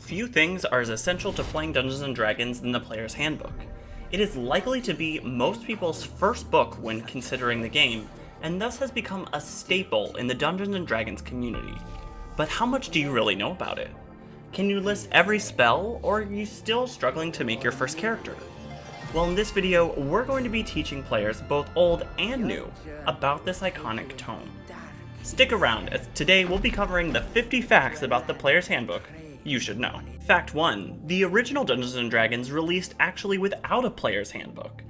Few things are as essential to playing Dungeons & Dragons than the Player's Handbook. It is likely to be most people's first book when considering the game, and thus has become a staple in the Dungeons & Dragons community. But how much do you really know about it? Can you list every spell, or are you still struggling to make your first character? Well, in this video, we're going to be teaching players, both old and new, about this iconic tome. Stick around, as today we'll be covering the 50 facts about the Player's Handbook you should know. Fact 1. The original Dungeons & Dragons released actually without a Player's Handbook,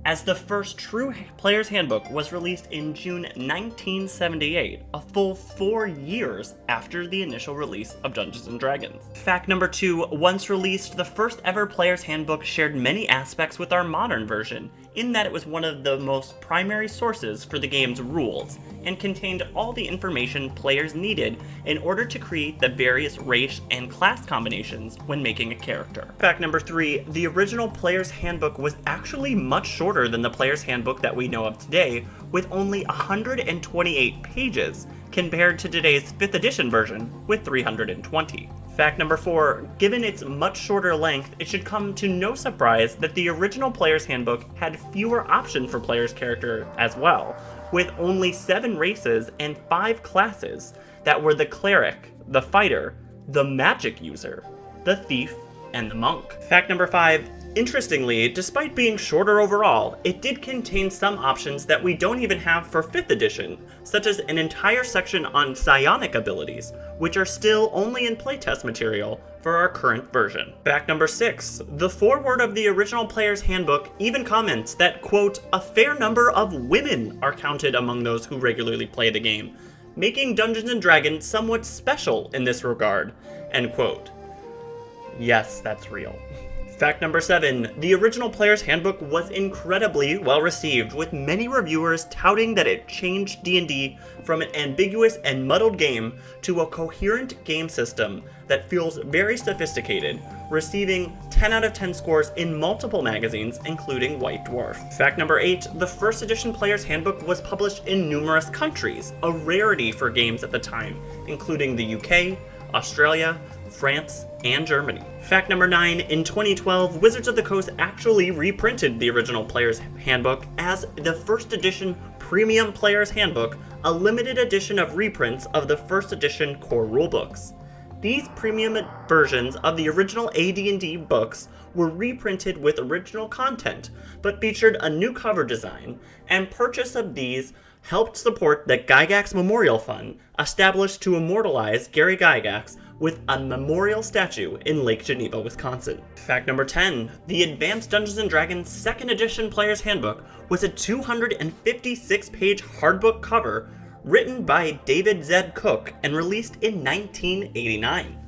as the first true Player's Handbook was released in June 1978, a full 4 years after the initial release of Dungeons & Dragons. Fact number 2. Once released, the first ever Player's Handbook shared many aspects with our modern version, in that it was one of the most primary sources for the game's rules, and contained all the information players needed in order to create the various race and class combinations when making a character. Fact number 3, the original Player's Handbook was actually much shorter than the Player's Handbook that we know of today, with only 128 pages, compared to today's 5th edition version with 320. Fact number 4, given its much shorter length, it should come to no surprise that the original Player's Handbook had fewer options for players' character as well, with only 7 races and 5 classes that were the Cleric, the Fighter, the Magic User, the Thief, and the Monk. Fact number 5, interestingly, despite being shorter overall, it did contain some options that we don't even have for 5th edition, such as an entire section on psionic abilities, which are still only in playtest material for our current version. Fact number 6, the foreword of the original Player's Handbook even comments that, quote, a fair number of women are counted among those who regularly play the game, making Dungeons & Dragons somewhat special in this regard, end quote. Yes, that's real. Fact number 7, the original Player's Handbook was incredibly well received, with many reviewers touting that it changed D&D from an ambiguous and muddled game to a coherent game system that feels very sophisticated, receiving 10 out of 10 scores in multiple magazines, including White Dwarf. Fact number 8, the 1st edition Player's Handbook was published in numerous countries, a rarity for games at the time, including the UK, Australia, France, and Germany. Fact number 9, in 2012, Wizards of the Coast actually reprinted the original Player's Handbook as the 1st edition Premium Player's Handbook, a limited edition of reprints of the 1st edition core rulebooks. These premium versions of the original AD&D books were reprinted with original content, but featured a new cover design, and purchase of these helped support the Gygax Memorial Fund, established to immortalize Gary Gygax with a memorial statue in Lake Geneva, Wisconsin. Fact number 10, the Advanced Dungeons & Dragons 2nd edition Player's Handbook was a 256-page hardbook cover written by David Zed Cook and released in 1989.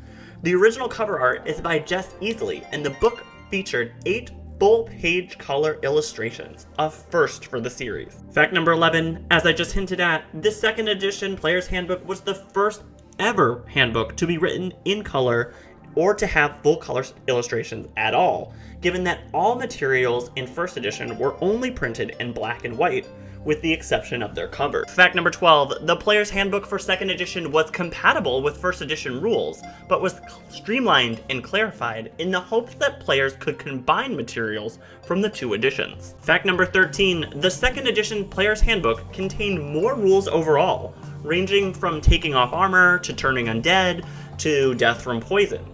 The original cover art is by Jess Easley, and the book featured 8 full-page color illustrations, a first for the series. Fact number 11, as I just hinted at, this 2nd edition Player's Handbook was the first ever handbook to be written in color or to have full color illustrations at all, given that all materials in 1st edition were only printed in black and white, with the exception of their cover. Fact number 12, the Player's Handbook for 2nd edition was compatible with 1st edition rules, but was streamlined and clarified in the hopes that players could combine materials from the 2 editions. Fact number 13, the 2nd edition Player's Handbook contained more rules overall, ranging from taking off armor, to turning undead, to death from poison.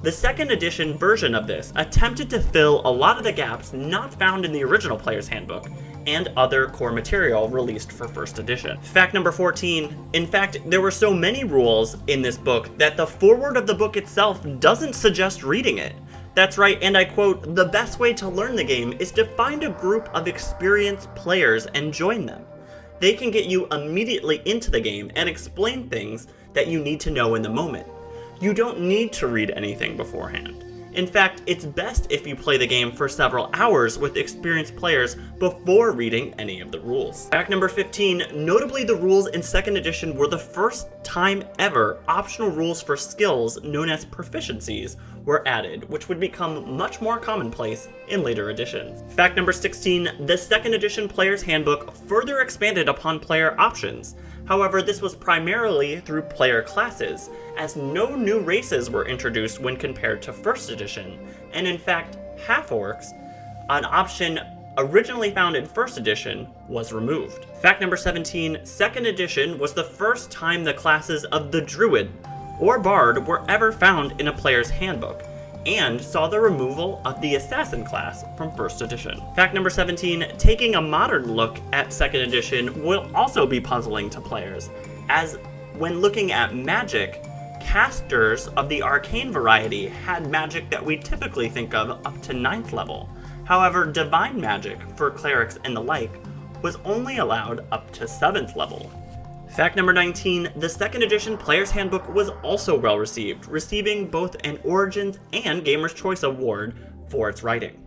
The 2nd edition version of this attempted to fill a lot of the gaps not found in the original Player's Handbook, and other core material released for 1st edition. Fact number 14, in fact, there were so many rules in this book that the foreword of the book itself doesn't suggest reading it. That's right, and I quote, the best way to learn the game is to find a group of experienced players and join them. They can get you immediately into the game and explain things that you need to know in the moment. You don't need to read anything beforehand. In fact, it's best if you play the game for several hours with experienced players before reading any of the rules. Fact number 15, notably the rules in 2nd edition were the first time ever optional rules for skills known as proficiencies were added, which would become much more commonplace in later editions. Fact number 16, the 2nd edition Player's Handbook further expanded upon player options, However, this was primarily through player classes, as no new races were introduced when compared to First Edition, and in fact, half-orcs, an option originally found in First Edition, was removed. Fact number 17, Second Edition was the first time the classes of the Druid or Bard were ever found in a player's handbook, and saw the removal of the Assassin class from First Edition. Fact number 17, taking a modern look at Second Edition will also be puzzling to players, as when looking at magic, casters of the arcane variety had magic that we typically think of up to 9th level. However, divine magic for clerics and the like was only allowed up to 7th level. Fact number 19, the Second Edition Player's Handbook was also well received, receiving both an Origins and Gamer's Choice Award for its writing.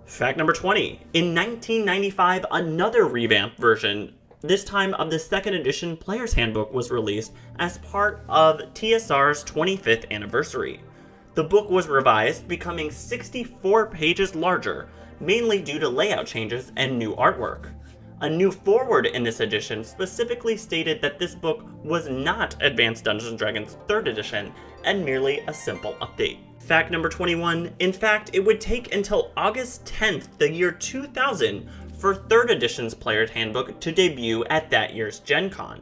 Fact number 20, in 1995, another revamped version, this time of the Second Edition Player's Handbook, was released as part of TSR's 25th anniversary. The book was revised, becoming 64 pages larger, mainly due to layout changes and new artwork. A new foreword in this edition specifically stated that this book was not Advanced Dungeons & Dragons 3rd edition and merely a simple update. Fact number 21, in fact, it would take until August 10th, the year 2000, for 3rd edition's Player's Handbook to debut at that year's Gen Con.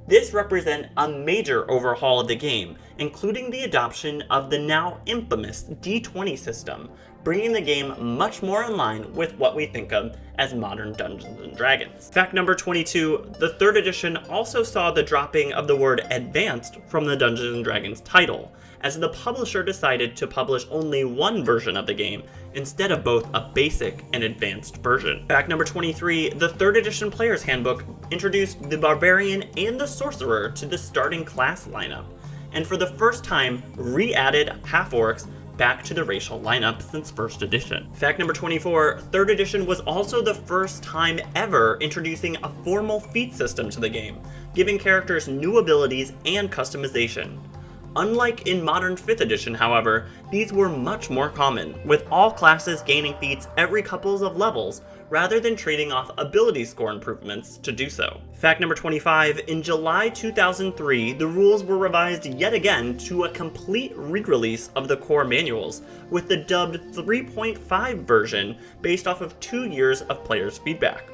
This represents a major overhaul of the game, including the adoption of the now infamous D20 system, bringing the game much more in line with what we think of as modern Dungeons & Dragons. Fact number 22, the 3rd edition also saw the dropping of the word Advanced from the Dungeons & Dragons title, as the publisher decided to publish only one version of the game, instead of both a basic and advanced version. Fact number 23, the 3rd edition Player's Handbook introduced the Barbarian and the Sorcerer to the starting class lineup, and for the first time re-added half-orcs back to the racial lineup since 1st edition. Fact number 24, 3rd edition was also the first time ever introducing a formal feat system to the game, giving characters new abilities and customization. Unlike in modern 5th edition, however, these were much more common, with all classes gaining feats every couple of levels, rather than trading off ability score improvements to do so. Fact number 25, in July 2003, the rules were revised yet again to a complete re-release of the core manuals, with the dubbed 3.5 version based off of 2 years of players' feedback.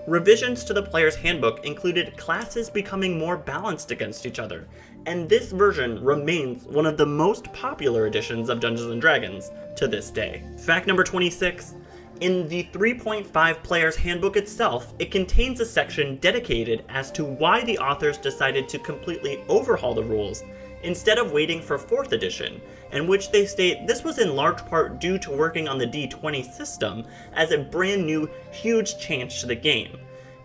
Revisions to the Player's Handbook included classes becoming more balanced against each other, and this version remains one of the most popular editions of Dungeons & Dragons to this day. Fact number 26, in the 3.5 Player's Handbook itself, it contains a section dedicated as to why the authors decided to completely overhaul the rules instead of waiting for 4th edition, in which they state this was in large part due to working on the D20 system as a brand new, huge change to the game.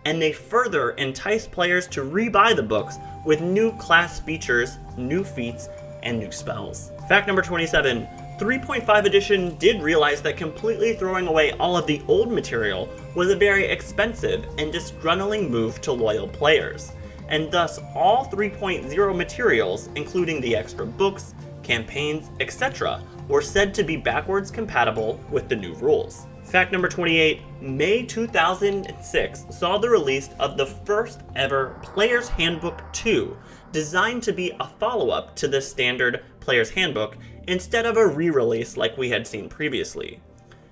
And they further entice players to rebuy the books with new class features, new feats, and new spells. Fact number 27, 3.5 edition did realize that completely throwing away all of the old material was a very expensive and disgruntling move to loyal players, and thus all 3.0 materials, including the extra books, campaigns, etc., were said to be backwards compatible with the new rules. Fact number 28, May 2006 saw the release of the first ever Player's Handbook 2, designed to be a follow-up to the standard Player's Handbook instead of a re-release like we had seen previously.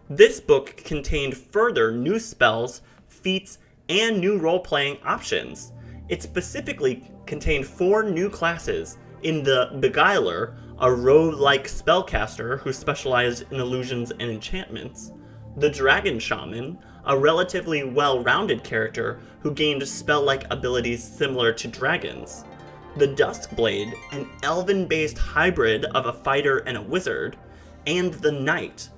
This book contained further new spells, feats, and new role-playing options. It specifically contained 4 new classes in the Beguiler, a rogue-like spellcaster who specialized in illusions and enchantments, the Dragon Shaman, a relatively well-rounded character who gained spell-like abilities similar to dragons, the Duskblade, an elven-based hybrid of a fighter and a wizard, and the Knight,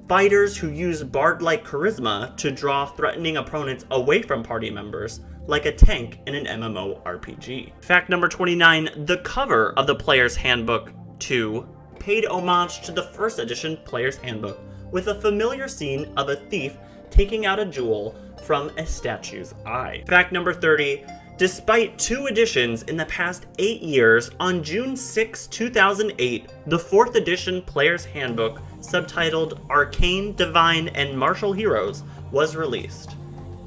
fighters who use bard-like charisma to draw threatening opponents away from party members, like a tank in an MMORPG. Fact number 29, the cover of the Player's Handbook 2 paid homage to the 1st edition Player's Handbook, with a familiar scene of a thief taking out a jewel from a statue's eye. Fact number 30, despite 2 editions in the past 8 years, on June 6, 2008, the 4th edition Player's Handbook, subtitled Arcane, Divine, and Martial Heroes, was released.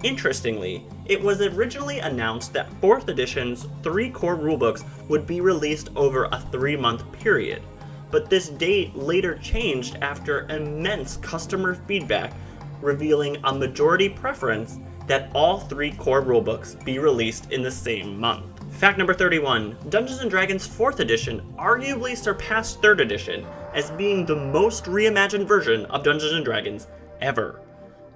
Interestingly, it was originally announced that 4th edition's 3 core rulebooks would be released over a 3-month period, but this date later changed after immense customer feedback revealing a majority preference that all 3 core rulebooks be released in the same month. Fact number 31, Dungeons & Dragons 4th edition arguably surpassed 3rd edition as being the most reimagined version of Dungeons & Dragons ever.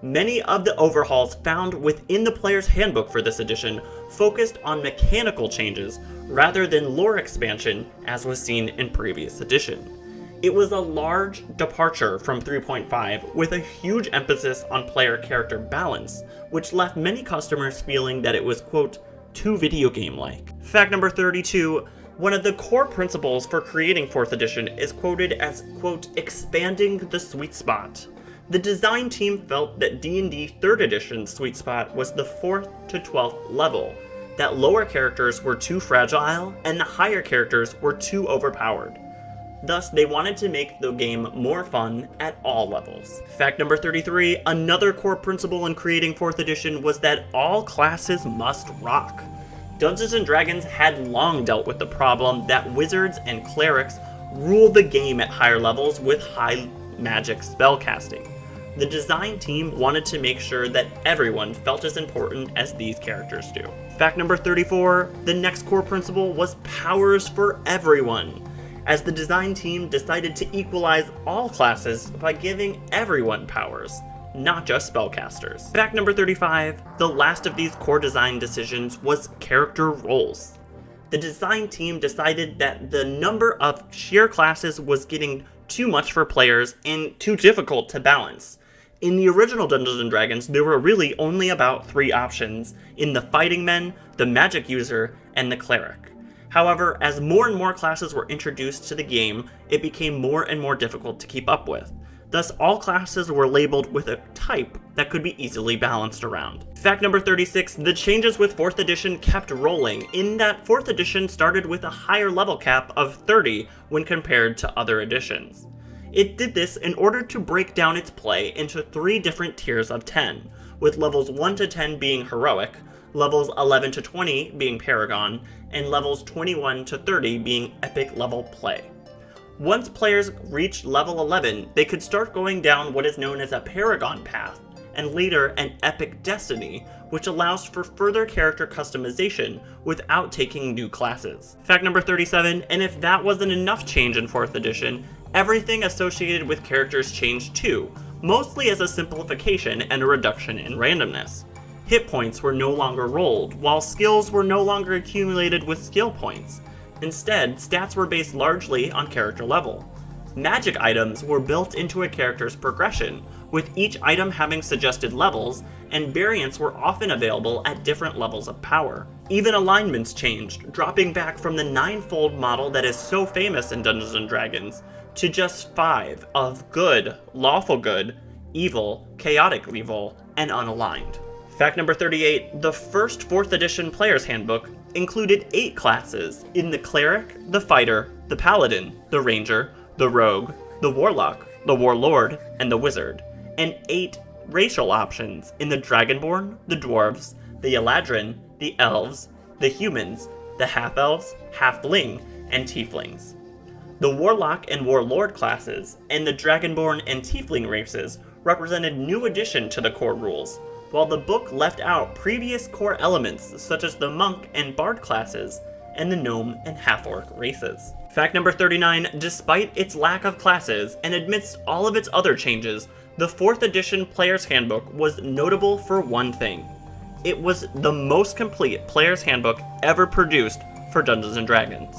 Many of the overhauls found within the player's handbook for this edition focused on mechanical changes rather than lore expansion as was seen in previous editions. It was a large departure from 3.5 with a huge emphasis on player character balance, which left many customers feeling that it was, quote, too video game-like. Fact number 32, one of the core principles for creating 4th edition is quoted as, quote, expanding the sweet spot. The design team felt that D&D 3rd edition's sweet spot was the 4th to 12th level, that lower characters were too fragile and the higher characters were too overpowered. Thus, they wanted to make the game more fun at all levels. Fact number 33, another core principle in creating 4th edition was that all classes must rock. Dungeons & Dragons had long dealt with the problem that wizards and clerics rule the game at higher levels with high magic spellcasting. The design team wanted to make sure that everyone felt as important as these characters do. Fact number 34, the next core principle was powers for everyone, as the design team decided to equalize all classes by giving everyone powers, not just spellcasters. Fact number 35, the last of these core design decisions was character roles. The design team decided that the number of sheer classes was getting too much for players and too difficult to balance. In the original Dungeons & Dragons, there were really only about 3 options in the Fighting Men, the Magic User, and the Cleric. However, as more and more classes were introduced to the game, it became more and more difficult to keep up with. Thus, all classes were labeled with a type that could be easily balanced around. Fact number 36, the changes with 4th edition kept rolling, in that 4th edition started with a higher level cap of 30 when compared to other editions. It did this in order to break down its play into 3 different tiers of 10, with levels 1 to 10 being heroic, levels 11 to 20 being Paragon, and levels 21 to 30 being epic level play. Once players reached level 11, they could start going down what is known as a Paragon path, and later an Epic Destiny, which allows for further character customization without taking new classes. Fact number 37, and if that wasn't enough change in 4th edition, everything associated with characters changed too, mostly as a simplification and a reduction in randomness. Hit points were no longer rolled, while skills were no longer accumulated with skill points. Instead, stats were based largely on character level. Magic items were built into a character's progression, with each item having suggested levels, and variants were often available at different levels of power. Even alignments changed, dropping back from the 9-fold model that is so famous in Dungeons & Dragons, to just 5 of good, lawful good, evil, chaotic evil, and unaligned. Fact number 38, the first 4th edition player's handbook included 8 classes in the Cleric, the Fighter, the Paladin, the Ranger, the Rogue, the Warlock, the Warlord, and the Wizard, and 8 racial options in the Dragonborn, the Dwarves, the Eladrin, the Elves, the Humans, the Half-Elves, Halfling, and Tieflings. The Warlock and Warlord classes and the Dragonborn and Tiefling races represented new addition to the core rules, while the book left out previous core elements such as the Monk and Bard classes and the Gnome and Half-Orc races. Fact number 39, despite its lack of classes and amidst all of its other changes, the 4th edition Player's Handbook was notable for one thing. It was the most complete Player's Handbook ever produced for Dungeons & Dragons.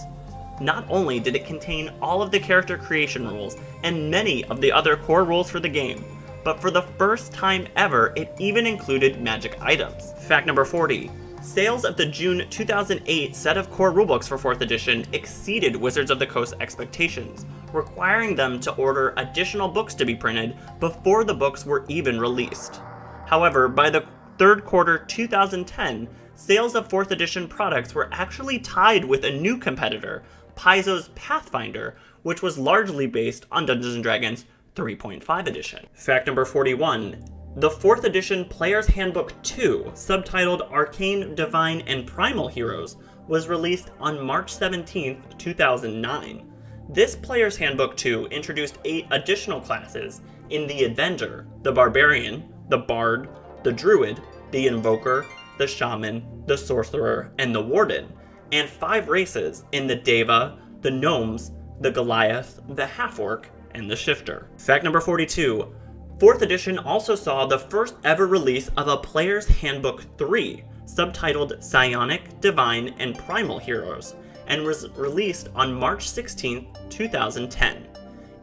Not only did it contain all of the character creation rules and many of the other core rules for the game, but for the first time ever, it even included magic items. Fact number 40. Sales of the June 2008 set of core rulebooks for 4th edition exceeded Wizards of the Coast expectations, requiring them to order additional books to be printed before the books were even released. However, by the 3rd quarter 2010, sales of 4th edition products were actually tied with a new competitor, Paizo's Pathfinder, which was largely based on Dungeons & Dragons 3.5 edition. Fact number 41. The 4th edition Player's Handbook 2, subtitled Arcane, Divine, and Primal Heroes, was released on March 17, 2009. This Player's Handbook 2 introduced 8 additional classes in the Avenger, the Barbarian, the Bard, the Druid, the Invoker, the Shaman, the Sorcerer, and the Warden, and 5 races in the Deva, the Gnomes, the Goliath, the Half-Orc, and the Shifter. Fact number 42. 4th edition also saw the first ever release of a Player's Handbook 3, subtitled Psionic, Divine, and Primal Heroes, and was released on March 16, 2010.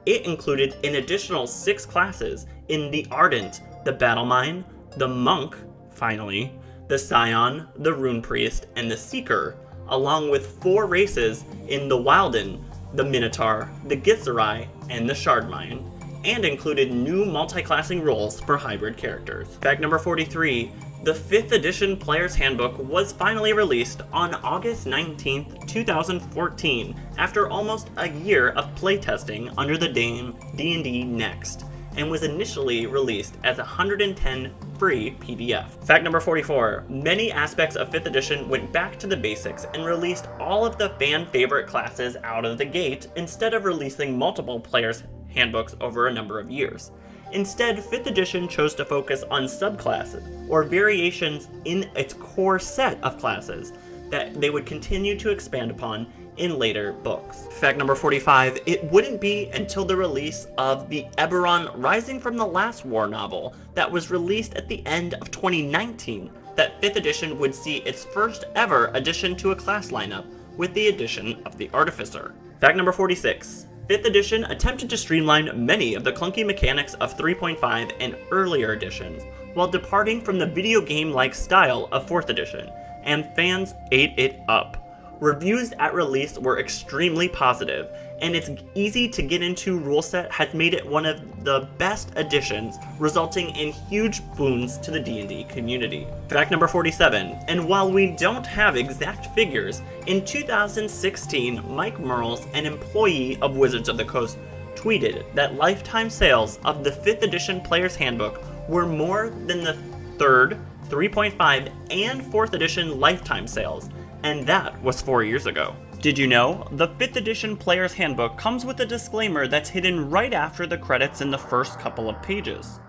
It included an additional 6 classes in the Ardent, the Battlemine, the Monk, finally, the Scion, the Rune Priest, and the Seeker, along with 4 races in the Wilden, the Minotaur, the Githzerai, and the Shardmine, and included new multi-classing roles for hybrid characters. Fact number 43. The 5th edition Player's Handbook was finally released on August 19, 2014, after almost a year of playtesting under the name D&D Next, and was initially released as a 110 free PDF. Fact number 44. Many aspects of 5th edition went back to the basics and released all of the fan favorite classes out of the gate instead of releasing multiple Player's Handbooks over a number of years. Instead, 5th edition chose to focus on subclasses, or variations in its core set of classes, that they would continue to expand upon in later books. Fact number 45, it wouldn't be until the release of the Eberron Rising from the Last War novel that was released at the end of 2019 that 5th edition would see its first ever addition to a class lineup with the addition of the Artificer. Fact number 46, 5th edition attempted to streamline many of the clunky mechanics of 3.5 and earlier editions, while departing from the video game-like style of 4th edition, and fans ate it up. Reviews at release were extremely positive, and its easy to get into rule set has made it one of the best additions, resulting in huge boons to the D&D community. Fact number 47, and while we don't have exact figures, in 2016, Mike Merles, an employee of Wizards of the Coast, tweeted that lifetime sales of the 5th edition Player's Handbook were more than the 3rd, 3.5, and 4th edition lifetime sales, and that was 4 years ago. Did you know? The 5th edition Player's Handbook comes with a disclaimer that's hidden right after the credits in the first couple of pages,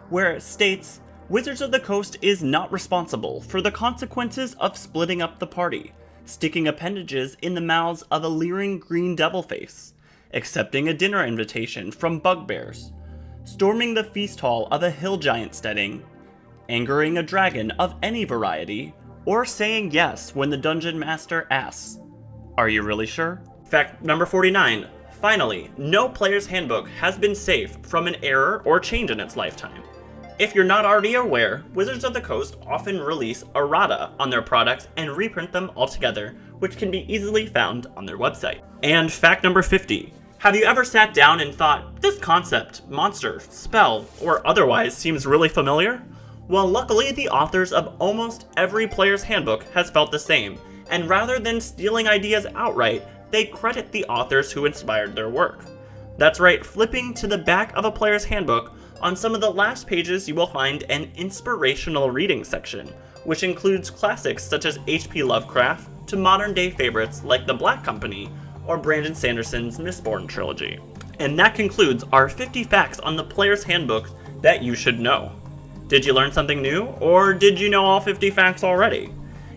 where it states, Wizards of the Coast is not responsible for the consequences of splitting up the party, sticking appendages in the mouths of a leering green devilface, accepting a dinner invitation from bugbears, storming the feast hall of a hill giant steading, angering a dragon of any variety, or saying yes when the dungeon master asks, "Are you really sure?" Fact number 49. Finally, no Player's Handbook has been safe from an error or change in its lifetime. If you're not already aware, Wizards of the Coast often release errata on their products and reprint them altogether, which can be easily found on their website. And fact number 50. Have you ever sat down and thought, this concept, monster, spell, or otherwise seems really familiar? Well, luckily the authors of almost every Player's Handbook has felt the same, and rather than stealing ideas outright, they credit the authors who inspired their work. That's right, flipping to the back of a Player's Handbook, on some of the last pages you will find an Inspirational Reading section, which includes classics such as H.P. Lovecraft to modern-day favorites like The Black Company or Brandon Sanderson's Mistborn trilogy. And that concludes our 50 facts on the Player's Handbook that you should know. Did you learn something new, or did you know all 50 facts already?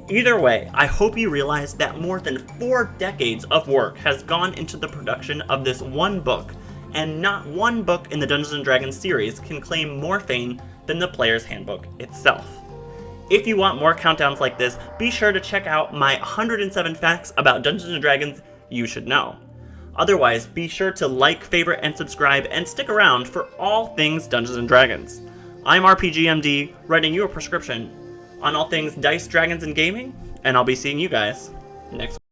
Either way, I hope you realize that more than 4 decades of work has gone into the production of this one book, and not one book in the Dungeons & Dragons series can claim more fame than the Player's Handbook itself. If you want more countdowns like this, be sure to check out my 107 facts about Dungeons & Dragons you should know. Otherwise, be sure to like, favorite, and subscribe, and stick around for all things Dungeons & Dragons. I'm RPGMD, writing you a prescription on all things dice, dragons, and gaming, and I'll be seeing you guys next week.